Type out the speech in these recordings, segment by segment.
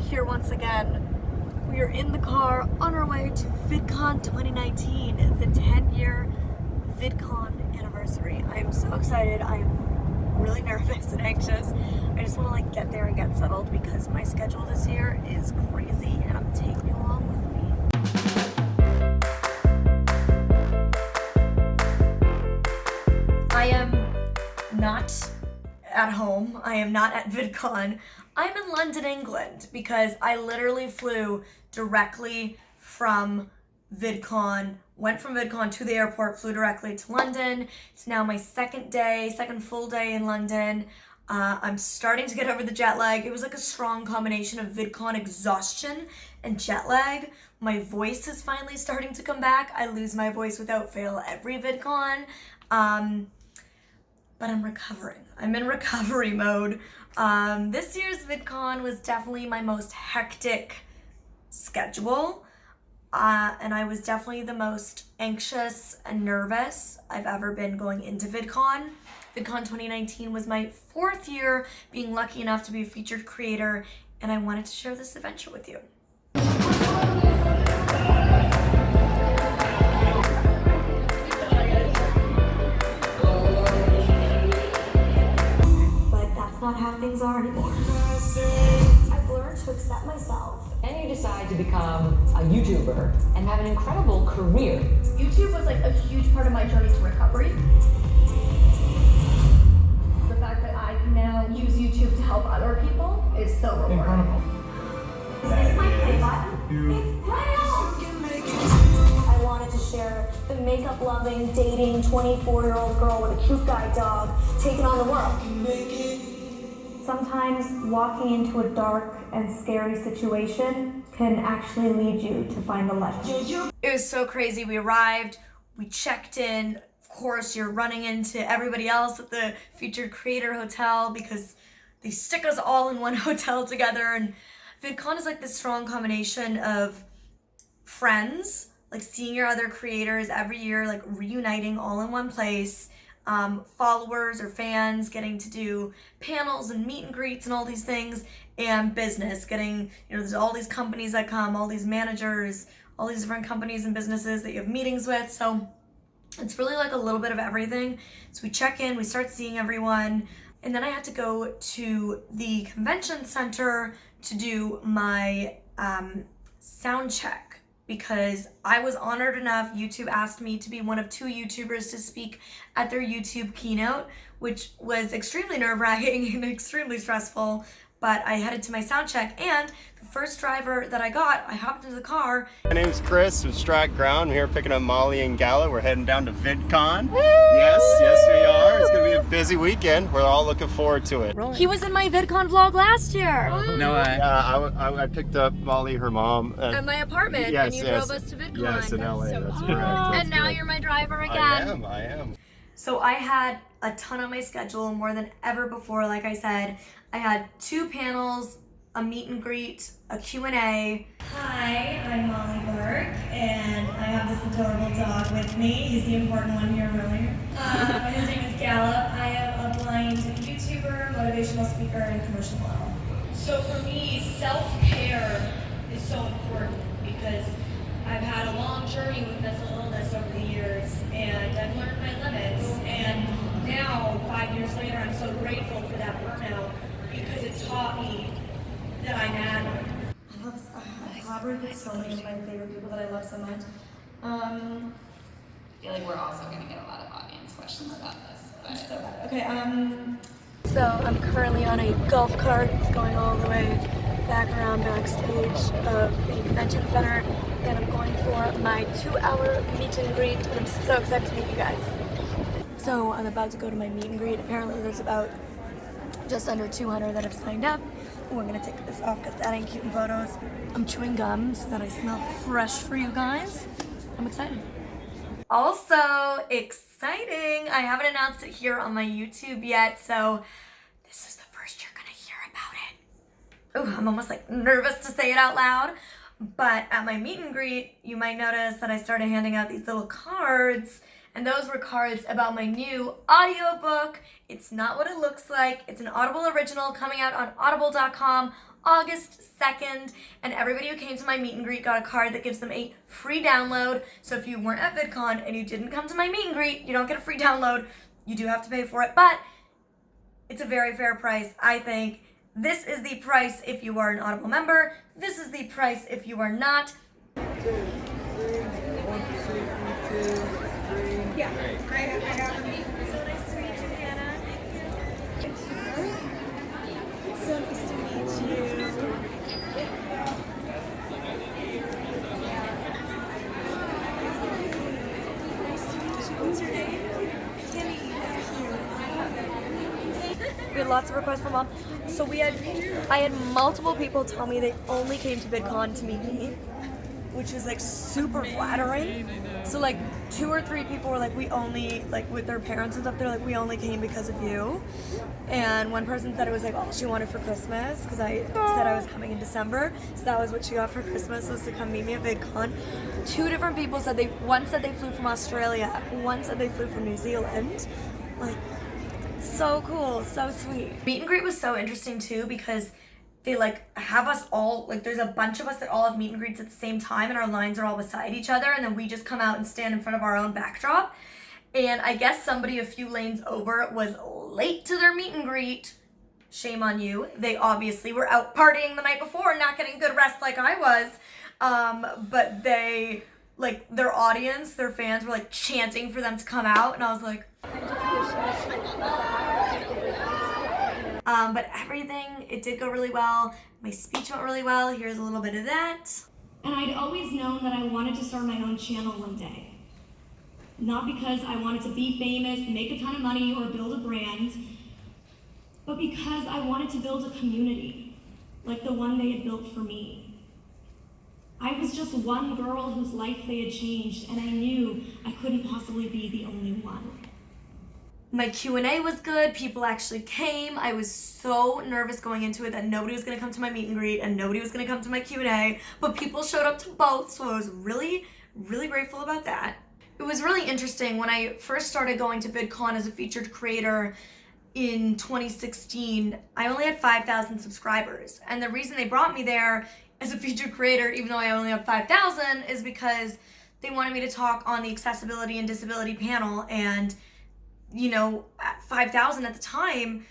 here once again. We are in the car on our way to VidCon 2019, the 10-year VidCon anniversary. I am so excited. I'm really nervous and anxious. I just want to get there and get settled because my schedule this year is crazy and I'm taking you along with me. I am not at home. I am not at VidCon. I'm in London, England, because I literally flew directly from VidCon, went from VidCon to the airport, flew directly to London. It's now my second full day in London. I'm starting to get over the jet lag. It was like a strong combination of VidCon exhaustion and jet lag. My voice is finally starting to come back. I lose my voice without fail every VidCon. But I'm recovering. I'm in recovery mode. This year's VidCon was definitely my most hectic schedule. And I was definitely the most anxious and nervous I've ever been going into VidCon. VidCon 2019 was my 4th year being lucky enough to be a featured creator, and I wanted to share this adventure with you. Not how things are anymore. I've learned to accept myself. And you decide to become a YouTuber and have an incredible career. YouTube was a huge part of my journey to recovery. The fact that I can now use YouTube to help other people is so rewarding. Incredible. Is this my play button? It's play on! I wanted to share the makeup-loving, dating, 24-year-old girl with a cute guy dog taking on the world. Sometimes walking into a dark and scary situation can actually lead you to find the light. It was so crazy. We arrived, we checked in. Of course, you're running into everybody else at the featured creator hotel because they stick us all in one hotel together. And VidCon is this strong combination of friends, seeing your other creators every year, reuniting all in one place. Followers or fans getting to do panels and meet and greets and all these things, and business getting, there's all these companies that come, all these managers, all these different companies and businesses that you have meetings with. So it's really a little bit of everything. So we check in, we start seeing everyone, and then I had to go to the convention center to do my sound check. Because I was honored enough, YouTube asked me to be one of 2 YouTubers to speak at their YouTube keynote, which was extremely nerve-wracking and extremely stressful, but I headed to my sound check, and the first driver that I hopped into the car. My name's Chris with Strat Ground. I'm here picking up Molly and Gala. We're heading down to VidCon. Yes, we are. It's gonna be a busy weekend. We're all looking forward to it. He was in my VidCon vlog last year. No way. I picked up Molly, her mom. At my apartment, and you drove us to VidCon. Yes, in LA, that's correct. And now you're my driver again. I am. So I had a ton on my schedule, more than ever before. Like I said, I had 2 panels, a meet and greet, a Q&A. Hi, I'm Molly Burke, and I have this adorable dog with me. He's the important one here, really. His name is Gallop. I am a blind YouTuber, motivational speaker, and commercial model. So for me, self-care is so important because I've had a long journey with mental illness over the years, and I've learned my limits. And now, 5 years later, I'm so grateful for that burnout because it taught me that I matter. I collaborate with so many of my favorite people that I love so much. I feel like we're also going to get a lot of audience questions about this. But. So bad. Okay, so I'm currently on a golf cart. It's going all the way back around backstage of the convention center, and I'm going for my 2-hour meet and greet, and I'm so excited to meet you guys. So I'm about to go to my meet and greet. Apparently there's about just under 200 that have signed up. We're gonna take this off because that ain't cute in photos. I'm chewing gum so that I smell fresh for you guys. I'm excited. Also exciting, I haven't announced it here on my YouTube yet, so this is the first you're gonna hear about it. Oh, I'm almost nervous to say it out loud. But at my meet and greet, you might notice that I started handing out these little cards, and those were cards about my new audiobook. It's not what it looks like. It's an Audible original coming out on audible.com August 2nd, and everybody who came to my meet and greet got a card that gives them a free download. So if you weren't at VidCon and you didn't come to my meet and greet, you don't get a free download. You do have to pay for it, but it's a very fair price, I think. This is the price if you are an Audible member. This is the price if you are not. Yeah, I have me. So nice to meet you, Hannah. So nice to meet you. Nice to meet you. What's your name? Timmy. We had lots of requests from mom. So I had multiple people tell me they only came to VidCon to meet me, which was like super flattering. So like 2 or 3 people were like, we only, like with their parents and stuff, they're like, we only came because of you. And one person said it was like all she wanted for Christmas, because I said I was coming in December, so that was what she got for Christmas, was to come meet me at VidCon. 2 different people said one said they flew from Australia, one said they flew from New Zealand. Like, so cool, so sweet. Meet and greet was so interesting too, because they like have us all, like there's a bunch of us that all have meet and greets at the same time, and our lines are all beside each other, and then we just come out and stand in front of our own backdrop. And I guess somebody a few lanes over was late to their meet and greet. Shame on you. They obviously were out partying the night before, not getting good rest like I was. But they, like their audience, their fans were like chanting for them to come out, and I was like, but everything, it did go really well. My speech went really well. Here's a little bit of that. And I'd always known that I wanted to start my own channel one day. Not because I wanted to be famous, make a ton of money, or build a brand, but because I wanted to build a community, like the one they had built for me. I was just one girl whose life they had changed, and I knew I couldn't possibly be the only one. My Q&A was good. People actually came. I was so nervous going into it that nobody was going to come to my meet and greet and nobody was going to come to my Q&A, but people showed up to both, so I was really, really grateful about that. It was really interesting when I first started going to VidCon as a featured creator in 2016. I only had 5,000 subscribers, and the reason they brought me there as a featured creator, even though I only have 5,000, is because they wanted me to talk on the accessibility and disability panel. And you know, at 5,000 at the time,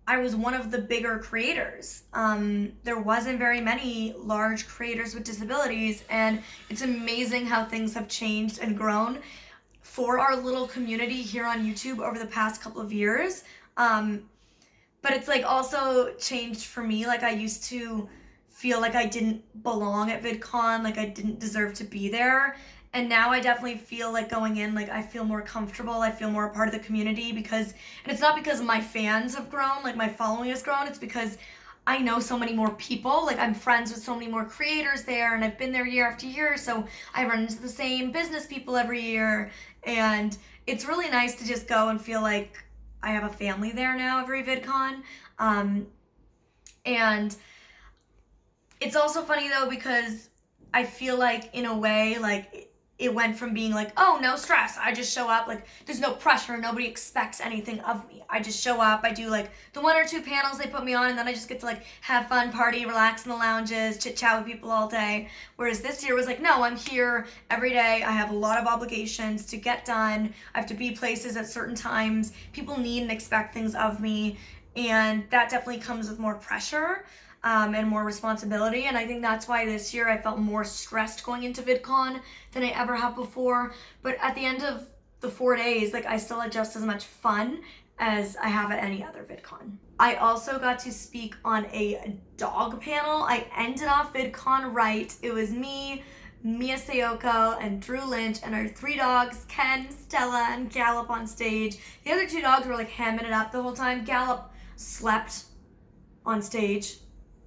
I was one of the bigger creators. There wasn't very many large creators with disabilities, and it's amazing how things have changed and grown for our little community here on YouTube over the past couple of years. But it's like also changed for me. Like I used to feel like I didn't belong at VidCon, like I didn't deserve to be there. And now I definitely feel like going in, like I feel more comfortable, I feel more a part of the community, because, and it's not because my fans have grown, like my following has grown, it's because I know so many more people, like I'm friends with so many more creators there, and I've been there year after year, so I run into the same business people every year, and it's really nice to just go and feel like I have a family there now every VidCon. And it's also funny though, because I feel like in a way, like it went from being like, oh, no stress, I just show up, like there's no pressure, nobody expects anything of me. I just show up, I do like the 1 or 2 panels they put me on, and then I just get to like have fun, party, relax in the lounges, chit chat with people all day. Whereas this year was like, no, I'm here every day, I have a lot of obligations to get done, I have to be places at certain times, people need and expect things of me, and that definitely comes with more pressure. And more responsibility, and I think that's why this year I felt more stressed going into VidCon than I ever have before. But at the end of the 4 days, like I still had just as much fun as I have at any other VidCon. I also got to speak on a dog panel. I ended off VidCon right. It was me, Mia Sayoko, and Drew Lynch, and our 3 dogs, Ken, Stella, and Gallop on stage. The other 2 dogs were like hamming it up the whole time. Gallop slept on stage.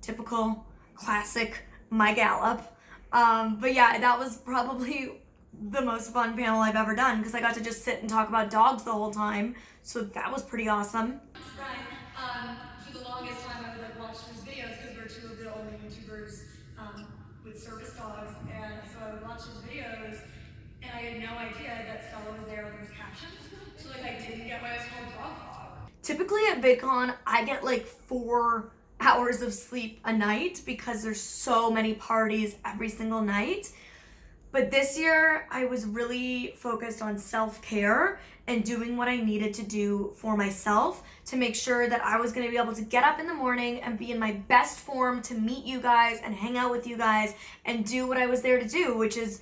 Typical, classic, my Gallop. But yeah, that was probably the most fun panel I've ever done, because I got to just sit and talk about dogs the whole time, so that was pretty awesome. For the longest time I would like watch his videos, because we're 2 of the only YouTubers with service dogs, and so I would watch his videos, and I had no idea that Stella was there when there was captions, so like I didn't get why it was called Dog Vlog. Typically at VidCon, I get like 4 hours of sleep a night because there's so many parties every single night. But this year, I was really focused on self-care and doing what I needed to do for myself to make sure that I was going to be able to get up in the morning and be in my best form to meet you guys and hang out with you guys and do what I was there to do, which is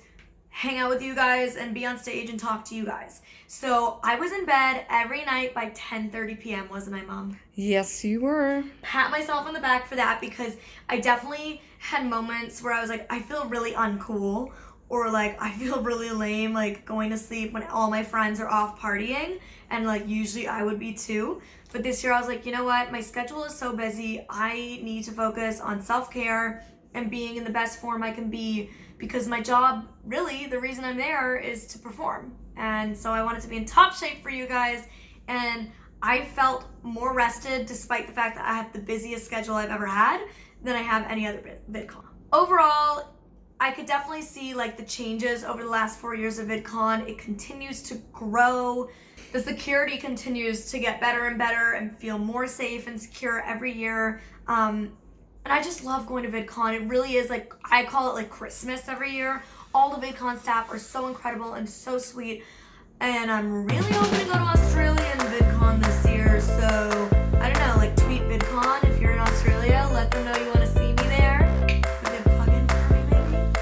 hang out with you guys and be on stage and talk to you guys. So I was in bed every night by 10:30 p.m., wasn't I, Mom? Yes, you were. Pat myself on the back for that because I definitely had moments where I was like, I feel really uncool, or like I feel really lame, like going to sleep when all my friends are off partying, and like usually I would be too. But this year I was like, you know what, my schedule is so busy, I need to focus on self-care and being in the best form I can be, because my job, really, the reason I'm there is to perform. And so I wanted to be in top shape for you guys, and I felt more rested despite the fact that I have the busiest schedule I've ever had than I have any other VidCon. Overall, I could definitely see like the changes over the last 4 years of VidCon. It continues to grow. The security continues to get better and better and feel more safe and secure every year. And I just love going to VidCon. It really is like, I call it like Christmas every year. All the VidCon staff are so incredible and so sweet. And I'm really hoping to go to Australia